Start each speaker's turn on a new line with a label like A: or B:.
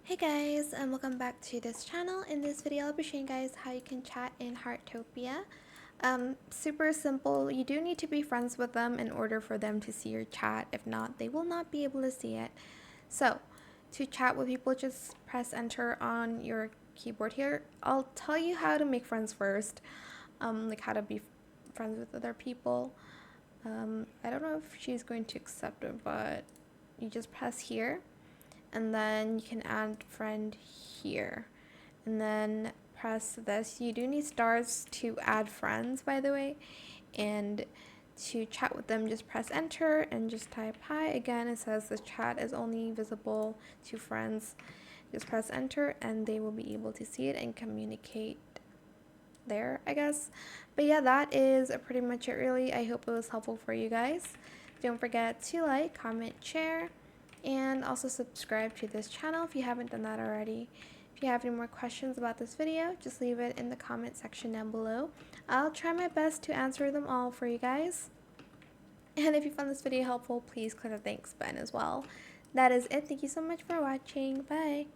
A: Hey guys, and welcome back to this channel. In this video, I'll be showing you guys how you can chat in Heartopia. Super simple. You do need to be friends with them in order for them to see your chat. If not, they will not be able to see it. So, to chat with people, just press enter on your keyboard here. I'll tell you how to make friends first, like how to be friends with other people. I don't know if she's going to accept it, but you just press here and then you can add friend here and then press this. You do need stars to add friends, by the way, and to chat with them just press enter and just type hi. Again, it says the chat is only visible to friends. Just press enter and they will be able to see it and communicate there, I guess. But yeah, that is pretty much it really. I hope it was helpful for you guys. Don't forget to like, comment, share, and also subscribe to this channel if you haven't done that already. If you have any more questions about this video, just leave it in the comment section down below. I'll try my best to answer them all for you guys. And if you found this video helpful, please click the thanks button as well. That is it. Thank you so much for watching. Bye.